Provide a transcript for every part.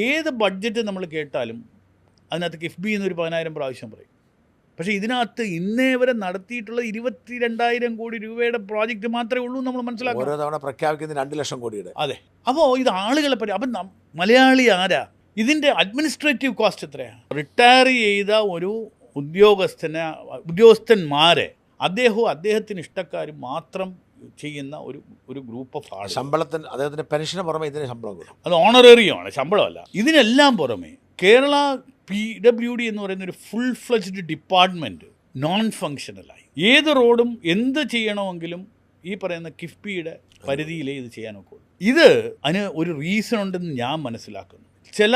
ഏത് ബഡ്ജറ്റ് നമ്മൾ കേട്ടാലും അതിനകത്ത് കിഫ്ബി എന്നൊരു 10,000 പ്രാവശ്യം പറയും. പക്ഷേ ഇതിനകത്ത് ഇന്നേ വരെ നടത്തിയിട്ടുള്ള 22,000 കോടി രൂപയുടെ പ്രോജക്റ്റ് മാത്രമേ ഉള്ളൂ നമ്മൾ മനസ്സിലാക്കുക. ഓരോ തവണ പ്രഖ്യാപിക്കുന്ന 2 ലക്ഷം കോടിയുടെ. അതെ. അപ്പോൾ ഇത് ആളുകളെ പറ്റി അപ്പം മലയാളി ആരാ? ഇതിൻ്റെ അഡ്മിനിസ്ട്രേറ്റീവ് കോസ്റ്റ് എത്രയാണ്? റിട്ടയർ ചെയ്ത ഒരു ഉദ്യോഗസ്ഥന്മാരെ അദ്ദേഹത്തിന് ഇഷ്ടക്കാരും മാത്രം ചെയ്യുന്ന ഒരു ഗ്രൂപ്പ് ഓഫ് ആൾ. ശമ്പളത്തിന് അദ്ദേഹത്തിൻ്റെ പെൻഷന് പുറമെ ഇതിന് ശമ്പളം കൊടുക്കും. അത് ഓണറേറിയമാണ്, ശമ്പളമല്ല. ഇതിനെല്ലാം പുറമെ കേരള PWD എന്ന് പറയുന്ന ഒരു ഫുൾ ഫ്ലെജ്ഡ് ഡിപ്പാർട്ട്മെൻറ്റ് നോൺ ഫങ്ഷണലായി. ഏത് റോഡും എന്ത് ചെയ്യണമെങ്കിലും ഈ പറയുന്ന കിഫ്ബിയുടെ പരിധിയിലേ ഇത് ചെയ്യാനൊക്കെ. അതിന് ഒരു റീസൺ ഉണ്ടെന്ന് ഞാൻ മനസ്സിലാക്കുന്നു. ചില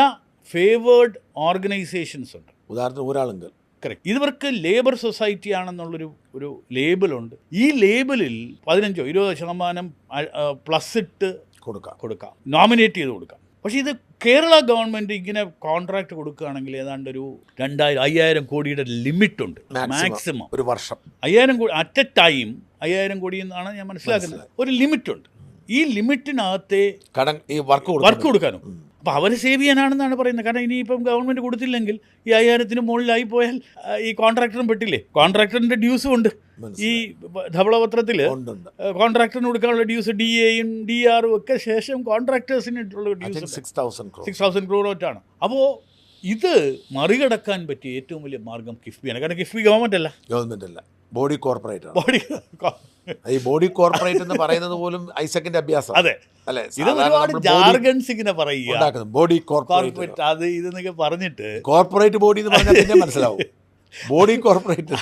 ഫേവേർഡ് ഓർഗനൈസേഷൻസ് ഉണ്ട്. ഉദാഹരണത്തിന് ഊരാളുങ്കൽ. കറക്റ്റ്. ഇവർക്ക് ലേബർ സൊസൈറ്റി ആണെന്നുള്ളൊരു ലേബലുണ്ട്. ഈ ലേബലിൽ 15-20% പ്ലസ് ഇട്ട് കൊടുക്കാം, നോമിനേറ്റ് ചെയ്ത് കൊടുക്കാം. പക്ഷേ ഇത് കേരള ഗവൺമെൻറ് ഇങ്ങനെ കോൺട്രാക്ട് കൊടുക്കുകയാണെങ്കിൽ ഏതാണ്ട് ഒരു 5,000 കോടിയുടെ ലിമിറ്റുണ്ട് മാക്സിമം. ഒരു വർഷം 5,000 കോടി അറ്റ് എ ടൈം 5,000 കോടി എന്നാണ് ഞാൻ മനസ്സിലാക്കുന്നത്. ഒരു ലിമിറ്റുണ്ട്. ഈ ലിമിറ്റിനകത്തെ വർക്ക് കൊടുക്കാനും. അപ്പോൾ അവർ സേവ് ചെയ്യാനാണെന്നാണ് പറയുന്നത്. കാരണം ഇനിയിപ്പം ഗവൺമെൻറ് കൊടുത്തില്ലെങ്കിൽ ഈ 5,000-ന് മുകളിലായി പോയാൽ ഈ കോൺട്രാക്ടറും പെട്ടില്ലേ. കോൺട്രാക്ടറിൻ്റെ ഡ്യൂസും ഉണ്ട് ഈ ധവളപത്രത്തിൽ. കോൺട്രാക്ടറിന് കൊടുക്കാനുള്ള ഡ്യൂസ് DA-യും DR-ഉം ഒക്കെ ശേഷം കോൺട്രാക്ടേഴ്സിന് ഉള്ള ഡ്യൂസ് 6,000 ക്രോറാണ്. അപ്പോൾ ഇത് മറികടക്കാൻ പറ്റിയ ഏറ്റവും വലിയ മാർഗം കിഫ്ബിയാണ്. കാരണം കിഫ്ബി ഗവൺമെൻറ് അല്ല, ബോഡി കോർപ്പറേറ്റ്. ഈ ബോഡി കോർപ്പറേറ്റ് എന്ന് പറയുന്നത് പോലും ഐസക്കിന്റെ അഭ്യാസം. അതെ അല്ലേ. ഇത് ഒരുപാട് ജാർഗൺസ് ഇങ്ങനെ പറയുക. ബോഡി കോർപ്പറേറ്റ് അത് ഇതെന്നൊക്കെ പറഞ്ഞിട്ട് കോർപ്പറേറ്റ് ബോഡി എന്ന് പറഞ്ഞാൽ പിന്നെ മനസ്സിലാവും. Body corporate.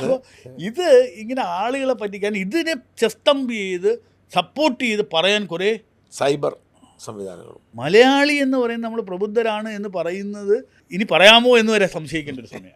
ഇത് ഇങ്ങനെ ആളുകളെ പറ്റിക്കാൻ ഇതിനെ ചെസ്തംബ് ചെയ്ത് സപ്പോർട്ട് ചെയ്ത് പറയാൻ കുറേ സൈബർ സംവിധാനങ്ങളും. മലയാളി എന്ന് പറയുന്നത് നമ്മൾ പ്രബുദ്ധരാണ് എന്ന് പറയുന്നത് ഇനി പറയാമോ എന്ന് വരെ സംശയിക്കേണ്ട ഒരു സമയം.